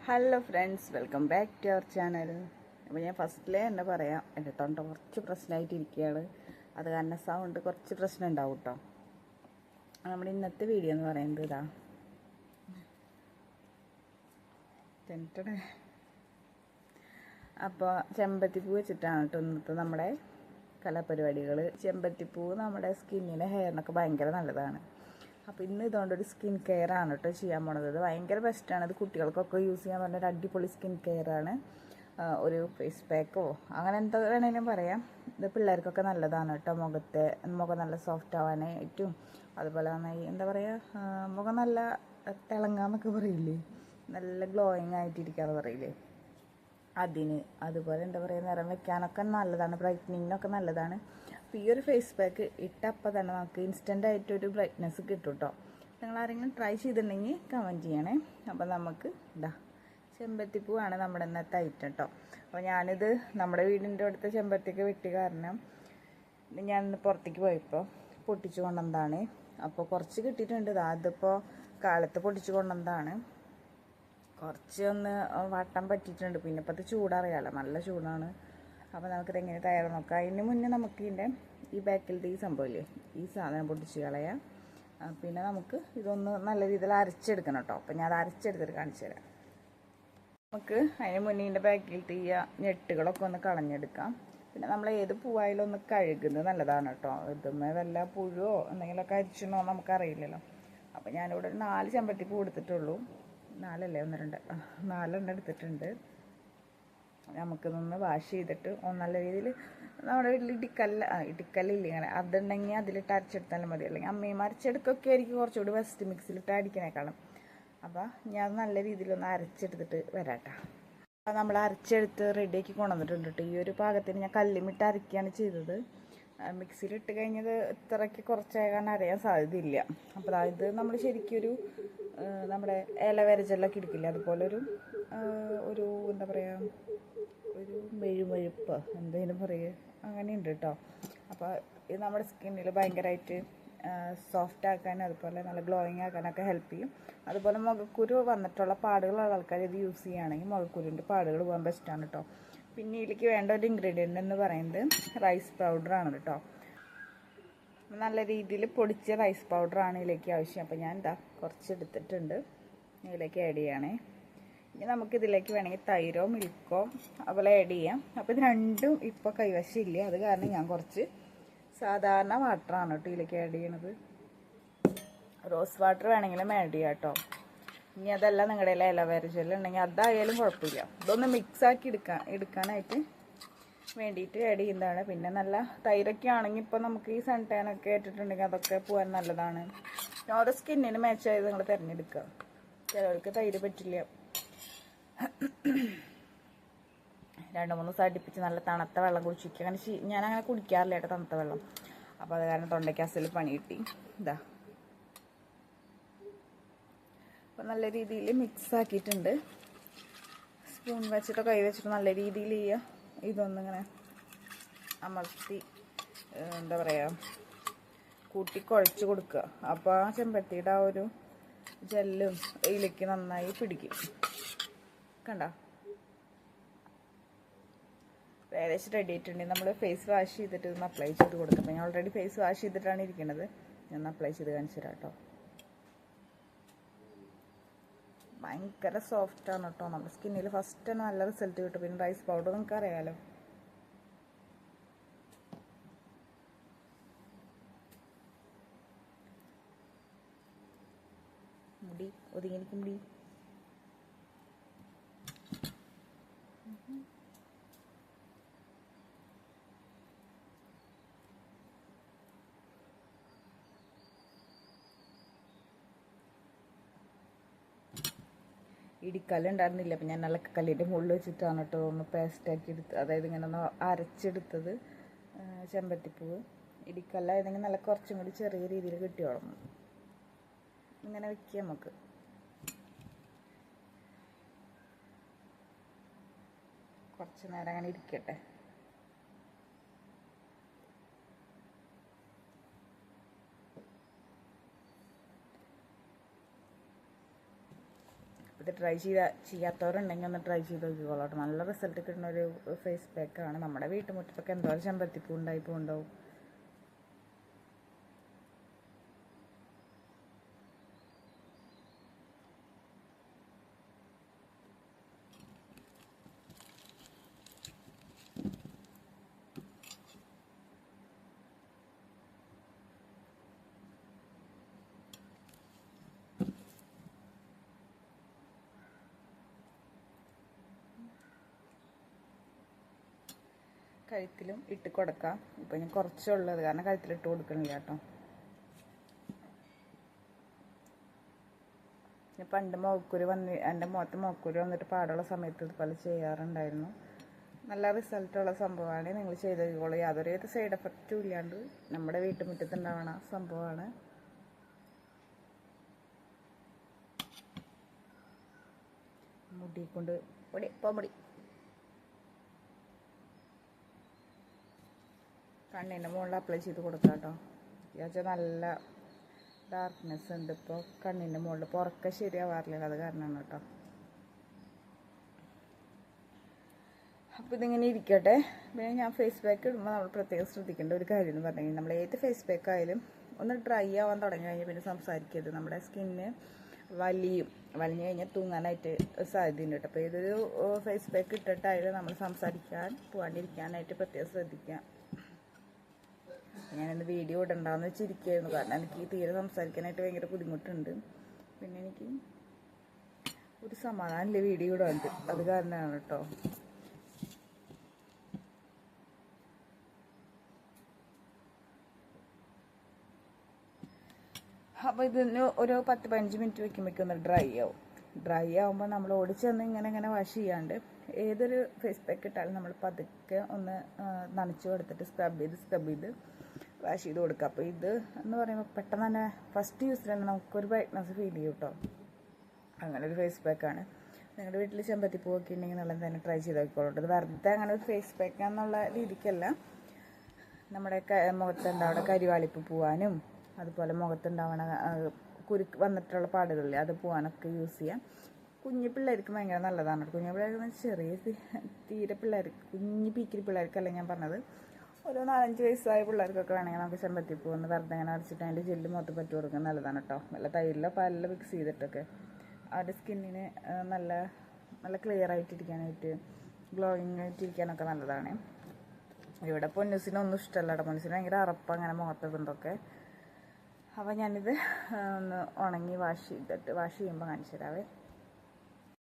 Hello friends, welcome back to our channel. അപ്പോൾ ഞാൻ ഫസ്റ്റിലേ തന്നെ പറയാം, എൻ്റെ തൊണ്ട കുറച്ച് പ്രശ്നമായിട്ടിരിക്കുകയാണ്. അത് കാരണം സൗണ്ട് കുറച്ച് പ്രശ്നം ഉണ്ടാവും കേട്ടോ. നമ്മുടെ ഇന്നത്തെ വീഡിയോ എന്ന് പറയുന്നത് ഇതാ അപ്പോൾ ചെമ്പത്തിപ്പൂ വെച്ചിട്ടാണ് കേട്ടോ ഇന്നത്തെ നമ്മുടെ കലാപരിപാടികൾ. ചെമ്പത്തിപ്പൂ നമ്മുടെ സ്കിന്നിന് ഹെയറിനൊക്കെ ഭയങ്കര നല്ലതാണ്. അപ്പോൾ ഇന്ന് ഇതുകൊണ്ടൊരു സ്കിൻ കെയർ ആണ് കേട്ടോ ചെയ്യാൻ പോണത്. ഇത് ഭയങ്കര ബെസ്റ്റാണ്. ഇത് കുട്ടികൾക്കൊക്കെ യൂസ് ചെയ്യാൻ പറഞ്ഞ ഒരു അടിപൊളി സ്കിൻ കെയർ ആണ്. ഒരു ഫേസ് പാക്കോ അങ്ങനെ എന്താ വേണമെങ്കിലും പറയാം. ഇത് പിള്ളേർക്കൊക്കെ നല്ലതാണ് കേട്ടോ. മുഖം നല്ല സോഫ്റ്റ് ആവാനായിട്ടും അതുപോലെ നന്നായി എന്താ പറയുക, മുഖം നല്ല തിളങ്ങാന്നൊക്കെ പറയില്ലേ, നല്ല ഗ്ലോയിങ് ആയിട്ടിരിക്കാന്ന് പറയില്ലേ, അതുപോലെ എന്താ പറയുക, നിറം വെക്കാനൊക്കെ നല്ലതാണ്, ബ്രൈറ്റനിങ്ങിനൊക്കെ നല്ലതാണ്. അപ്പോൾ ഈ ഒരു ഫേസ് പാക്ക് ഇട്ടപ്പോൾ തന്നെ നമുക്ക് ഇൻസ്റ്റൻ്റ് ആയിട്ടൊരു ബ്രൈറ്റ്നെസ് കിട്ടും കേട്ടോ. നിങ്ങൾ ആരെങ്കിലും ട്രൈ ചെയ്തിട്ടുണ്ടെങ്കിൽ കമൻറ്റ് ചെയ്യണേ. അപ്പോൾ നമുക്ക് ചെമ്പത്തിപ്പൂവാണ് നമ്മുടെ ഇന്നത്തെ ഐറ്റം കേട്ടോ. അപ്പോൾ ഞാനിത് നമ്മുടെ വീടിൻ്റെ അടുത്ത ചെമ്പത്തിക്ക് വെട്ടി കാരണം ഞാൻ പുറത്തേക്ക് പോയപ്പോൾ പൊട്ടിച്ചു കൊണ്ടുവന്നതാണ്. അപ്പോൾ കുറച്ച് കിട്ടിയിട്ടുണ്ട്. അതിപ്പോൾ കാലത്ത് പൊട്ടിച്ചു കൊണ്ടുവന്നതാണ്. കുറച്ച് ഒന്ന് വട്ടം പറ്റിയിട്ടുണ്ട്. പിന്നെ ഇപ്പോൾ അത് ചൂടറിയാമല്ലോ, നല്ല ചൂടാണ്. അപ്പോൾ നമുക്കിത് എങ്ങനെ തയ്യാറാണ് നോക്കാം. അതിന് മുന്നേ നമുക്ക് ഇതിൻ്റെ ഈ ബാക്കിലത്തെ ഈ സംഭവമില്ലേ, ഈ സാധനം പൊട്ടിച്ച് കളയാം. പിന്നെ നമുക്ക് ഇതൊന്ന് നല്ല രീതിയിൽ അരച്ചെടുക്കണം കേട്ടോ. അപ്പോൾ ഞാൻ അത് അരച്ചെടുത്തിട്ട് കാണിച്ചു തരാം. നമുക്ക് അതിന് മുന്നേ ഇതിൻ്റെ ബാക്കിലത്തെ ഈ ഞെട്ടുകളൊക്കെ ഒന്ന് കളഞ്ഞെടുക്കാം. പിന്നെ നമ്മൾ ഏത് പൂവായാലും ഒന്ന് കഴുകുന്നത് നല്ലതാണ് കേട്ടോ. ഇതുമ്മേ വല്ല പുഴുവോ എന്തെങ്കിലുമൊക്കെ അരിച്ചണോ നമുക്കറിയില്ലല്ലോ. അപ്പോൾ ഞാനിവിടെ ഒരു 4 ചെമ്പത്തിപ്പൂ എടുത്തിട്ടുള്ളൂ. 4 4 എടുത്തിട്ടുണ്ട്. നമുക്കിതൊന്ന് വാഷ് ചെയ്തിട്ട് നല്ല രീതിയിൽ നമ്മുടെ വീട്ടിൽ ഇടിക്കല്ലില്ല ഇങ്ങനെ, അതുണ്ടെങ്കിൽ അതിലിട്ട് അരച്ചെടുത്താലും മതി. അല്ലെങ്കിൽ അമ്മയും അരച്ചെടുക്കൊക്കെ ആയിരിക്കും കുറച്ചുകൂടി ബെസ്റ്റ്, മിക്സിയിലിട്ട് അടിക്കണേക്കാളും. അപ്പോൾ ഞാൻ നല്ല രീതിയിലൊന്ന് അരച്ചെടുത്തിട്ട് വരാട്ടോ. അപ്പോൾ നമ്മൾ അരച്ചെടുത്ത് റെഡിയാക്കി കൊണ്ടുവന്നിട്ടുണ്ട് കേട്ടോ. ഈ ഒരു പാകത്തിന് ഞാൻ കല്ലുമിട്ട് അരയ്ക്കുകയാണ് ചെയ്തത്. മിക്സിയിലിട്ട് കഴിഞ്ഞത് ഇത്രയ്ക്ക് കുറച്ചാകാൻ അറിയാൻ സാധ്യതയില്ല. അപ്പോൾ ഇത് നമ്മൾ ശരിക്കൊരു നമ്മുടെ ഇലവരജെല്ലൊക്കെ ഇരിക്കില്ല, അതുപോലൊരു എന്താ പറയുക, ഒരു മെഴുമെഴുപ്പ് എന്തെങ്കിലും പറയുക, അങ്ങനെയുണ്ട് കേട്ടോ. അപ്പോൾ ഇത് നമ്മുടെ സ്കിന്നിൽ ഭയങ്കരമായിട്ട് സോഫ്റ്റ് ആക്കാനും അതുപോലെ നല്ല ഗ്ലോയിങ് ആക്കാനൊക്കെ ഹെൽപ്പ് ചെയ്യും. അതുപോലെ മുഖക്കുരു വന്നിട്ടുള്ള പാടുകളുള്ള ആൾക്കാർ ഇത് യൂസ് ചെയ്യുകയാണെങ്കിൽ മുഖക്കുരുവിൻ്റെ പാടുകൾ പോകാൻ ബെസ്റ്റാണ് കേട്ടോ. പിന്നെ ഇതിലേക്ക് വേണ്ട ഒരു ഇൻഗ്രീഡിയൻ്റ് എന്ന് പറയുന്നത് റൈസ് പൗഡറാണ് കേട്ടോ. നല്ല രീതിയിൽ പൊടിച്ച റൈസ് പൗഡറാണ് ഇതിലേക്ക് ആവശ്യം. അപ്പോൾ ഞാൻ കുറച്ച് എടുത്തിട്ടുണ്ട്, ഇതിലേക്ക് ആഡ് ചെയ്യണേ. ഇനി നമുക്കിതിലേക്ക് വേണമെങ്കിൽ തൈരോ മിൽക്കോ അതുപോലെ ആഡ് ചെയ്യാം. അപ്പോൾ ഇത് രണ്ടും ഇപ്പോൾ കൈവശമില്ല, അത് കാരണം ഞാൻ കുറച്ച് സാധാരണ വാട്ടറാണ് കേട്ടോ ഇതിലേക്ക് ആഡ് ചെയ്യണത്. റോസ് വാട്ടർ വേണമെങ്കിലും ആഡ് ചെയ്യാം കേട്ടോ. ഇനി അതല്ല നിങ്ങളുടെ ഇലവേര ജെൽ ഉണ്ടെങ്കിൽ അതായാലും കുഴപ്പമില്ല. ഇതൊന്ന് മിക്സാക്കി എടുക്കാനായിട്ട് വേണ്ടിയിട്ട് ആഡ് ചെയ്യുന്നതാണ്. പിന്നെ നല്ല തൈരൊക്കെ ആണെങ്കിൽ ഇപ്പോൾ നമുക്ക് ഈ സൺ ടാനൊക്കെ ഇട്ടിട്ടുണ്ടെങ്കിൽ അതൊക്കെ പോകാൻ നല്ലതാണ്. ഓരോ സ്കിന്നിന് മാച്ചായത് നിങ്ങൾ തിരഞ്ഞെടുക്കുക. ചിലവർക്ക് തൈര് പറ്റില്ല. 2-3 ദിവസം അടുപ്പിച്ച് നല്ല തണുത്ത വെള്ളം കുടിച്ചിരിക്കുക. അങ്ങനെ ഞാനങ്ങനെ കുടിക്കാറില്ല കേട്ടോ തണുത്ത വെള്ളം. അപ്പോൾ അത് കാരണം തൊണ്ടയ്ക്ക് അസല് പണി കിട്ടി. അപ്പോൾ നല്ല രീതിയിൽ മിക്സ് ആക്കിയിട്ടുണ്ട്. സ്പൂൺ വെച്ചിട്ടോ കൈ വെച്ചിട്ടോ നല്ല രീതിയിൽ ഇതൊന്നിങ്ങനെ അമർത്തി എന്താ പറയുക, കൂട്ടി കുഴച്ച് കൊടുക്കുക. അപ്പോൾ ആ ചെമ്പത്തിയുടെ ആ ഒരു ജെല്ലും ഇതിലേക്ക് നന്നായി പിടിക്കും. കണ്ട ഏകദേശം റെഡി ആയിട്ടുണ്ടെങ്കിൽ നമ്മൾ ഫേസ് വാഷ് ചെയ്തിട്ട് ഇതൊന്ന് അപ്ലൈ ചെയ്ത് കൊടുക്കും. ഞാൻ ഓൾറെഡി ഫേസ് വാഷ് ചെയ്തിട്ടാണ് ഇരിക്കുന്നത്. ഞാൻ അപ്ലൈ ചെയ്ത് കാണിച്ചു തരാം കേട്ടോ. ഭയങ്കര സോഫ്റ്റാണ് കേട്ടോ. നമ്മുടെ സ്കിന്നിൽ ഫസ്റ്റ് തന്നെ നല്ല റിസൾട്ട് കിട്ടും. പിന്നെ റൈസ് പൗഡർ നിങ്ങൾക്ക് അറിയാമല്ലോ. മുടി ഒതുങ്ങിയിരിക്കും മുടി. ഇടിക്കല്ലുണ്ടായിരുന്നില്ല, അപ്പം ഞാൻ നല്ല കല്ലിൻ്റെ മുകളിൽ വെച്ചിട്ടാണ് കേട്ടോ ഒന്ന് പേസ്റ്റാക്കി എടുത്ത്, അതായത് ഇങ്ങനെ ഒന്ന് അരച്ചെടുത്തത് ചെമ്പത്തിപ്പൂവ്. ഇടിക്കല്ലായിരുന്നെങ്കിൽ നല്ല കുറച്ചും കൂടി ചെറിയ രീതിയിൽ കിട്ടിയോളും. ഇങ്ങനെ വെക്കുക നമുക്ക്. കുറച്ച് നേരം അങ്ങനെ ഇരിക്കട്ടെ. ഇത് ചെയ്യാത്തവരുണ്ടെങ്കിൽ ഒന്ന് ട്രൈ ചെയ്ത് നോക്കിക്കോളൂ. നല്ല റിസൾട്ട് കിട്ടുന്ന ഒരു ഫേസ് പാക്കാണ്. നമ്മുടെ വീട്ടുമുറ്റത്തൊക്കെ എന്തോരം ചെമ്പരത്തിപ്പൂ ഉണ്ടാവും. കഴുത്തിലും ഇട്ട് കൊടുക്കാം. ഇപ്പം ഞാൻ കുറച്ചുള്ളത് കാരണം കഴുത്തിലിട്ട് കൊടുക്കണില്ല കേട്ടോ. ഞാൻ പണ്ട് എൻ്റെ മുഖത്ത് മോക്കുരു വന്നിട്ട് പാടുള്ള സമയത്ത് ഇതുപോലെ ചെയ്യാറുണ്ടായിരുന്നു. നല്ല റിസൾട്ടുള്ള സംഭവമാണ്. നിങ്ങൾ ചെയ്ത് നോക്കിക്കോളൂ. യാതൊരു സൈഡ് എഫക്റ്റും ഇല്ലാണ്ട് നമ്മുടെ വീട്ടുമുറ്റത്തുണ്ടാവണ സംഭവമാണ്. മുടി കൊണ്ട് മുടി കണ്ണിൻ്റെ മുകളിൽ അപ്ലൈ ചെയ്ത് കൊടുക്കാം കേട്ടോ. എന്നുവെച്ചാൽ നല്ല ഡാർക്ക്നെസ് ഉണ്ട് ഇപ്പോൾ കണ്ണിൻ്റെ മുകളിൽ. ഇപ്പോൾ ഉറക്കം ശരിയാവാറില്ല, അത് കാരണമാണ് കേട്ടോ. അപ്പോൾ ഇതിങ്ങനെ ഇരിക്കട്ടെ. പിന്നെ ഞാൻ ഫേസ് പാക്ക് ഇടുമ്പോൾ നമ്മൾ പ്രത്യേകം ശ്രദ്ധിക്കേണ്ട ഒരു കാര്യം എന്ന് പറഞ്ഞു കഴിഞ്ഞാൽ, നമ്മൾ ഏത് ഫേസ് പാക്ക് ആയാലും ഒന്ന് ഡ്രൈ ആവാൻ തുടങ്ങി കഴിഞ്ഞാൽ പിന്നെ സംസാരിക്കരുത്. നമ്മുടെ സ്കിന്ന് വലിഞ്ഞു കഴിഞ്ഞാൽ തൂങ്ങാനായിട്ട് സാധ്യതയുണ്ട് കേട്ടോ. അപ്പോൾ ഏതൊരു ഫേസ് പാക്ക് ഇട്ടിട്ടായാലും നമ്മൾ സംസാരിക്കാൻ പോകാണ്ടിരിക്കാനായിട്ട് പ്രത്യേകം ശ്രദ്ധിക്കുക. ഞാനിന്ന് വീഡിയോ ഇടണ്ടാന്ന് വെച്ചിരിക്കുകയായിരുന്നു, കാരണം എനിക്ക് തീരെ സംസാരിക്കാനായിട്ട് ഭയങ്കര ബുദ്ധിമുട്ടുണ്ട്. പിന്നെ എനിക്ക് ഒരു സമാധാനമില്ല വീഡിയോ ഇടാണ്ട്, അത് കാരണമാണ് കേട്ടോ. അപ്പോൾ ഇതിന് ഒരു 10-15 മിനിറ്റ് വെക്കുമ്പോഴേക്കും ഒന്ന് ഡ്രൈ ആവുമ്പോൾ നമ്മൾ ഓടിച്ചെന്ന് ഇങ്ങനെ വാഷ് ചെയ്യാണ്ട് ഏതൊരു ഫേസ് പാക്ക് ഇട്ടാലും നമ്മൾ പതുക്കെ ഒന്ന് നനച്ച് കൊടുത്തിട്ട് സ്ക്രബ് ചെയ്ത് വാഷ് ചെയ്ത് കൊടുക്കുക. അപ്പോൾ ഇത് എന്ന് പറയുമ്പോൾ പെട്ടെന്ന് തന്നെ ഫസ്റ്റ് യൂസിൽ തന്നെ നമുക്കൊരു ബ്രൈറ്റ്നസ് ഫീൽ ചെയ്യും കേട്ടോ. അങ്ങനെ ഒരു ഫേസ് പാക്കാണ്. നിങ്ങളുടെ വീട്ടിൽ ചെമ്പരത്തിപ്പൂവൊക്കെ ഉണ്ടെങ്കിൽ നല്ല തന്നെ ട്രൈ ചെയ്ത് നോക്കിക്കോളൂ. ഇത് വെറുതെ അങ്ങനെ ഒരു ഫേസ് പാക്ക് എന്നുള്ള രീതിക്കല്ല, നമ്മുടെ മുഖത്തുണ്ടാവുന്ന കരിവാളിപ്പ് പോവാനും അതുപോലെ മുഖത്തുണ്ടാവണ കുരുക്ക് വന്നിട്ടുള്ള പാടുകളില്ലേ അത് പോകാനൊക്കെ യൂസ് ചെയ്യാം. കുഞ്ഞു പിള്ളേർക്ക് ഭയങ്കര നല്ലതാണ്. കുഞ്ഞു പിള്ളേർക്ക് ചെറിയ തീരെ പിള്ളേർക്ക് കുഞ്ഞു പീക്കിരി പിള്ളേർക്കല്ല ഞാൻ പറഞ്ഞത്, ഒരു 4-5 വയസ്സായ പിള്ളേർക്കൊക്കെ വേണമെങ്കിൽ നമുക്ക് ചെമ്പരത്തിപ്പൂ ഒന്ന് വെറുതെ അങ്ങനെ അടച്ചിട്ട് അതിൻ്റെ ജെല്ല് മുഖത്ത് പറ്റി കൊടുക്കാൻ നല്ലതാണ് കേട്ടോ. നല്ല തൈരിലോ പാലിലോ മിക്സ് ചെയ്തിട്ടൊക്കെ അവരുടെ സ്കിന്നിന് നല്ല ക്ലിയർ ആയിട്ടിരിക്കാനായിട്ട് ഗ്ലോയിങ് ആയിട്ടിരിക്കാനൊക്കെ നല്ലതാണ്. ഇവിടെ പൊന്നൂസിനൊന്നും ഇഷ്ടമല്ല കേട്ടോ. പൊന്നൂസിന് ഭയങ്കര അറപ്പം അങ്ങനെ മുഖത്തിടുന്നതൊക്കെ. അപ്പോൾ ഞാനിത് ഒന്ന് ഉണങ്ങി വാഷ് ചെയ്യുമ്പോൾ കാണിച്ചു തരാവേ.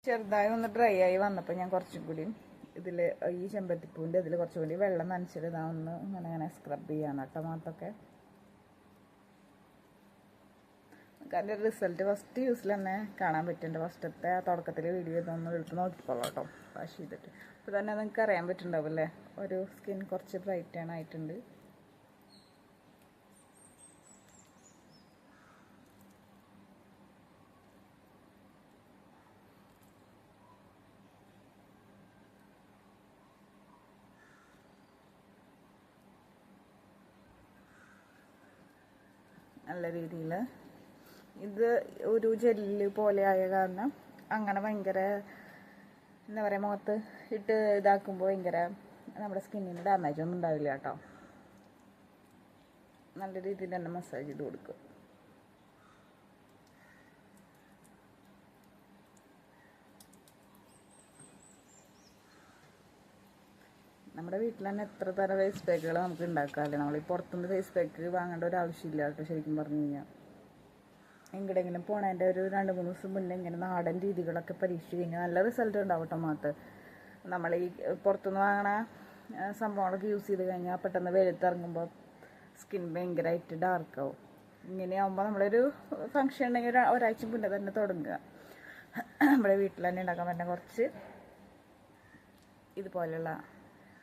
ചെറുതായി ഒന്ന് ഡ്രൈ ആയി വന്നപ്പോൾ ഞാൻ കുറച്ചും കൂടി ഇതിൽ ഈ ചെമ്പരത്തിപ്പൂവിൻ്റെ ഇതിൽ കുറച്ചും കൂടി വെള്ളം നനച്ചിട്ട് ഇതാ ഒന്ന് ഇങ്ങനെ സ്ക്രബ് ചെയ്യാണ് കേട്ടോ മുഖത്തൊക്കെ. കാരണം റിസൾട്ട് ഫസ്റ്റ് യൂസിൽ തന്നെ കാണാൻ പറ്റുന്നുണ്ട്. ഫസ്റ്റത്തെ തുടക്കത്തിൽ വീഡിയോ ഇതൊന്നും എടുത്ത് നോക്കിക്കോളാം കേട്ടോ വാഷ് ചെയ്തിട്ട്. അപ്പോൾ തന്നെ നിങ്ങൾക്ക് അറിയാൻ പറ്റുന്നുണ്ടാവും അല്ലേ, ഒരു സ്കിൻ കുറച്ച് ബ്രൈറ്റൺ ആയിട്ടുണ്ട്. നല്ല രീതിയിൽ ഇത് ഒരു ജെല്ല് പോലെ ആയ കാരണം അങ്ങനെ ഭയങ്കര എന്താ പറയുക, മുഖത്ത് ഇട്ട് ഇതാക്കുമ്പോൾ ഭയങ്കര നമ്മുടെ സ്കിന്നിന് ഡാമേജ് ഒന്നും ഉണ്ടാവില്ല കേട്ടോ. നല്ല രീതിയിൽ തന്നെ മസാജ് ചെയ്ത് കൊടുക്കും. നമ്മുടെ വീട്ടിൽ തന്നെ എത്ര തരം ഫേസ് പാക്കുകൾ നമുക്ക് ഉണ്ടാക്കാമല്ലേ. നമ്മൾ ഈ പുറത്തുനിന്ന് ഫേസ് പാക്ക് വാങ്ങേണ്ട ഒരു ആവശ്യമില്ല കേട്ടോ. ശരിക്കും പറഞ്ഞു കഴിഞ്ഞാൽ എങ്ങടെങ്കിലും പോണതിൻ്റെ ഒരു 2-3 ദിവസം മുന്നേ ഇങ്ങനെ നാടൻ രീതികളൊക്കെ പരീക്ഷിച്ച് കഴിഞ്ഞാൽ നല്ല റിസൾട്ട് ഉണ്ടാവും കേട്ടോ മുഖത്ത്. നമ്മൾ ഈ പുറത്തുനിന്ന് വാങ്ങണ സംഭവങ്ങളൊക്കെ യൂസ് ചെയ്ത് കഴിഞ്ഞാൽ പെട്ടെന്ന് വെളുത്തിറങ്ങുമ്പോൾ സ്കിൻ ഭയങ്കരമായിട്ട് ഡാർക്കാവും. ഇങ്ങനെയാകുമ്പോൾ നമ്മളൊരു ഫങ്ഷൻ ഉണ്ടെങ്കിൽ ഒരാഴ്ച മുന്നേ തന്നെ തുടങ്ങുക. നമ്മുടെ വീട്ടിൽ തന്നെ ഉണ്ടാക്കാൻ പറ്റുന്ന കുറച്ച് ഇതുപോലെയുള്ള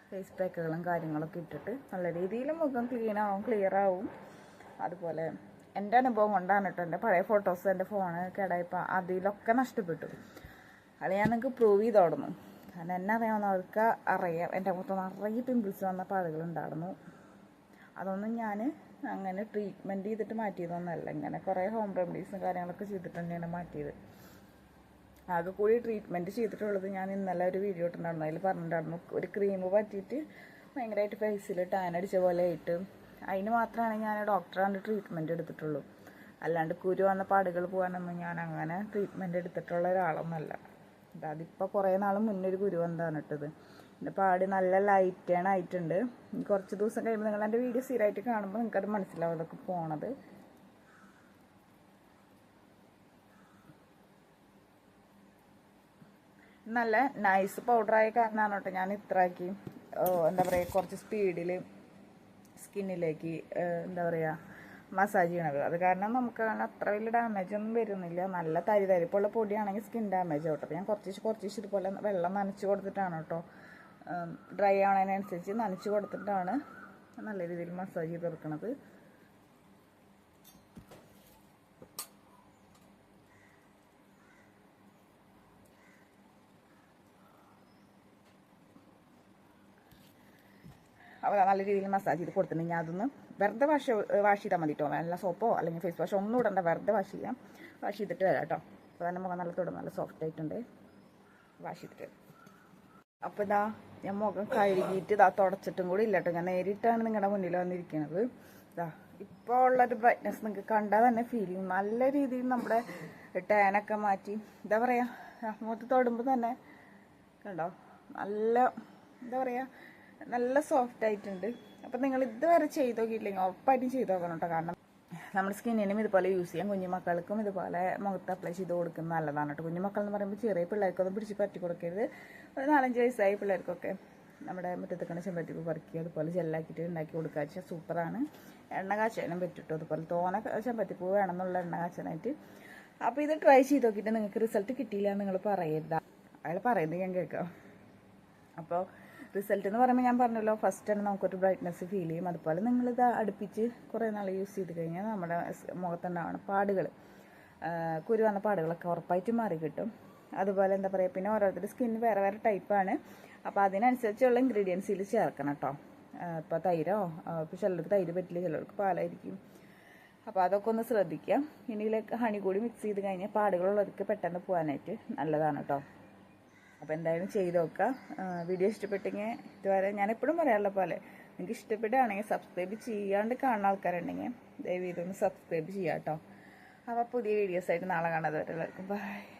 ഫേസ് പാക്കുകളും കാര്യങ്ങളൊക്കെ ഇട്ടിട്ട് നല്ല രീതിയിൽ മുഖം ക്ലിയർ ആവും. അതുപോലെ എൻ്റെ അനുഭവം കൊണ്ടാണ് കേട്ടോ. എൻ്റെ പഴയ ഫോട്ടോസ് എൻ്റെ ഫോണ് കേടായപ്പോൾ അതിലൊക്കെ നഷ്ടപ്പെട്ടു. അത് ഞാൻ നിങ്ങൾക്ക് പ്രൂവ് ചെയ്ത് തുടങ്ങുന്നു. കാരണം എന്നെ അറിയാവുന്നവർക്ക് അറിയാം, എൻ്റെ മുഖത്ത് നിറയെ പിമ്പിൾസ് വന്ന പാടുകളുണ്ടായിരുന്നു. അതൊന്നും ഞാൻ അങ്ങനെ ട്രീറ്റ്മെൻറ്റ് ചെയ്തിട്ട് മാറ്റിയതൊന്നുമല്ല. ഇങ്ങനെ കുറേ ഹോം റെമഡീസും കാര്യങ്ങളൊക്കെ ചെയ്തിട്ട് തന്നെയാണ് മാറ്റിയത്. ആകെ കൂടി ട്രീറ്റ്മെൻറ്റ് ചെയ്തിട്ടുള്ളത് ഞാൻ ഇന്നലെ ഒരു വീഡിയോ ഇട്ടിട്ടുണ്ടായിരുന്നു. അതിൽ പറഞ്ഞിട്ടുണ്ടായിരുന്നു ഒരു ക്രീം പറ്റിയിട്ട് ഭയങ്കരമായിട്ട് ഫേസിൽ ടാൻ അടിച്ച പോലെ ആയിട്ട്. അതിന് മാത്രമാണ് ഞാൻ ഡോക്ടറാണ് ട്രീറ്റ്മെൻറ്റ് എടുത്തിട്ടുള്ളൂ. അല്ലാണ്ട് കുരു വന്ന പാടുകൾ പോകാനൊന്നും ഞാൻ അങ്ങനെ ട്രീറ്റ്മെൻറ്റ് എടുത്തിട്ടുള്ള ഒരാളൊന്നുമല്ല. അതിപ്പോൾ കുറേ നാൾ മുന്നേ ഒരു കുരു വന്നതാണ് ഇട്ടത്. എൻ്റെ പാട് നല്ല ലൈറ്റേൺ ആയിട്ടുണ്ട്. കുറച്ച് ദിവസം കഴിയുമ്പോൾ നിങ്ങൾ എൻ്റെ വീഡിയോ സ്ഥിരമായിട്ട് കാണുമ്പോൾ നിങ്ങൾക്കത് മനസ്സിലാവും അതൊക്കെ പോണത്. നല്ല നൈസ് പൗഡറായ കാരണമാണ് കേട്ടോ ഞാൻ ഇത്രയാക്കി എന്താ പറയുക കുറച്ച് സ്പീഡിൽ സ്കിന്നിലേക്ക് എന്താ പറയുക മസാജ് ചെയ്യണത്. അത് കാരണം നമുക്ക് അത്ര വലിയ ഡാമേജ് ഒന്നും വരുന്നില്ല. നല്ല തരിതരിപ്പുള്ള പൊടിയാണെങ്കിൽ സ്കിൻ ഡാമേജ് ആവട്ടെ. അപ്പോൾ ഞാൻ കുറച്ച് ഇതുപോലെ വെള്ളം നനച്ച് കൊടുത്തിട്ടാണ് കേട്ടോ ഡ്രൈ ആവുന്നതിനനുസരിച്ച് നനച്ച് കൊടുത്തിട്ടാണ് നല്ല രീതിയിൽ മസാജ് ചെയ്ത് കൊടുക്കുന്നത്. അപ്പോൾ നല്ല രീതിയിൽ മസാജ് ചെയ്ത് കൊടുത്തിട്ടുണ്ടെങ്കിൽ അതൊന്ന് വെറുതെ വാഷ് ചെയ്താൽ മതി കേട്ടോ. നല്ല സോപ്പോ അല്ലെങ്കിൽ ഫേസ് വാഷോ ഒന്നും ഇടണ്ട, വെറുതെ വാഷ് ചെയ്യാം. വാഷ് ചെയ്തിട്ട് വരാം കേട്ടോ. അപ്പോൾ തന്നെ മുഖം നല്ല തൊടും നല്ല സോഫ്റ്റ് ആയിട്ടുണ്ട്. വാഷ് ചെയ്തിട്ട് അപ്പോൾ ഇതാ ഞാൻ മുഖം കഴുകിയിട്ട് ഇതാ തുടച്ചിട്ടും കൂടി ഇല്ല കേട്ടോ. ഞാൻ നേരിട്ടാണ് നിങ്ങളുടെ മുന്നിൽ വന്നിരിക്കുന്നത്. ഇതാ ഇപ്പോൾ ഉള്ളൊരു ബ്രൈറ്റ്നസ് നിങ്ങൾക്ക് കണ്ടാൽ തന്നെ ഫീൽ ചെയ്യും. നല്ല രീതിയിൽ നമ്മുടെ ടാനൊക്കെ മാറ്റി എന്താ പറയുക മുഖത്ത് തൊടുമ്പോൾ തന്നെ കണ്ടോ നല്ല എന്താ പറയുക നല്ല സോഫ്റ്റ് ആയിട്ടുണ്ട്. അപ്പം നിങ്ങൾ ഇതുവരെ ചെയ്ത് നോക്കിയില്ലെങ്കിൽ ഉറപ്പായിട്ടും ചെയ്ത് നോക്കണം കേട്ടോ. കാരണം നമ്മുടെ സ്കിന്നിനും ഇതുപോലെ യൂസ് ചെയ്യാം. കുഞ്ഞുമക്കൾക്കും ഇതുപോലെ മുഖത്ത് അപ്ലൈ ചെയ്ത് കൊടുക്കുന്നത് നല്ലതാണ് കേട്ടോ. കുഞ്ഞുമക്കൾ എന്ന് പറയുമ്പോൾ ചെറിയ പിള്ളേർക്കൊന്നും പിടിച്ച് പറ്റി കൊടുക്കരുത്. ഒരു 4-5 വയസ്സായ പിള്ളേർക്കൊക്കെ നമ്മുടെ മുറ്റത്തേക്കാണ് ചെമ്പരത്തിപ്പൂ പറിക്കുക അതുപോലെ ജെല്ലാക്കിയിട്ട് ഉണ്ടാക്കി കൊടുക്കുക വെച്ചാൽ സൂപ്പറാണ്. എണ്ണ കാച്ചാനും പറ്റും അതുപോലെ തോന ചെമ്പരത്തിപ്പൂ വേണമെന്നുള്ള എണ്ണ കാച്ചാനായിട്ട്. അപ്പോൾ ഇത് ട്രൈ ചെയ്ത് നോക്കിയിട്ട് നിങ്ങൾക്ക് റിസൾട്ട് കിട്ടിയില്ല എന്ന് നിങ്ങൾ പറയരുത്. അയാൾ പറയുന്നത് ഞാൻ കേൾക്കാം. അപ്പോൾ റിസൾട്ട് എന്ന് പറയുമ്പോൾ ഞാൻ പറഞ്ഞല്ലോ ഫസ്റ്റ് തന്നെ നമുക്കൊരു ബ്രൈറ്റ്നസ് ഫീൽ ചെയ്യും. അതുപോലെ നിങ്ങളിത് അടുപ്പിച്ച് കുറേ നാൾ യൂസ് ചെയ്ത് കഴിഞ്ഞാൽ നമ്മുടെ മുഖത്തുണ്ടാവുന്ന പാടുകൾ കുരു വന്ന പാടുകളൊക്കെ ഉറപ്പായിട്ടും മാറി കിട്ടും. അതുപോലെ എന്താ പറയുക പിന്നെ ഓരോരുത്തരുടെ സ്കിൻ വേറെ വേറെ ടൈപ്പാണ്. അപ്പോൾ അതിനനുസരിച്ചുള്ള ഇൻഗ്രീഡിയൻസിൽ ചേർക്കണം കേട്ടോ. ഇപ്പോൾ തൈരോ ഇപ്പോൾ ചിലർക്ക് തൈര് പറ്റില്ല, ചിലർക്ക് പാലായിരിക്കും. അപ്പോൾ അതൊക്കെ ഒന്ന് ശ്രദ്ധിക്കാം. ഇനിയിലേക്ക് ഹണി കൂടി മിക്സ് ചെയ്ത് കഴിഞ്ഞാൽ പാടുകളുള്ളവർക്ക് പെട്ടെന്ന് പോകാനായിട്ട് നല്ലതാണ് കേട്ടോ. അപ്പോൾ എന്തായാലും ചെയ്ത് നോക്കുക. വീഡിയോ ഇഷ്ടപ്പെട്ടെങ്കിൽ ഇതുവരെ ഞാൻ എപ്പോഴും പറയാറുള്ള പോലെ നിങ്ങൾക്ക് ഇഷ്ടപ്പെടുകയാണെങ്കിൽ സബ്സ്ക്രൈബ് ചെയ്യാണ്ട് കാണുന്ന ആൾക്കാരുണ്ടെങ്കിൽ ദയവ് ഇതൊന്ന് സബ്സ്ക്രൈബ് ചെയ്യാം കേട്ടോ. അപ്പോൾ പുതിയ വീഡിയോസായിട്ട് നാളെ കാണാതെ വരെ എല്ലാവർക്കും ബൈ.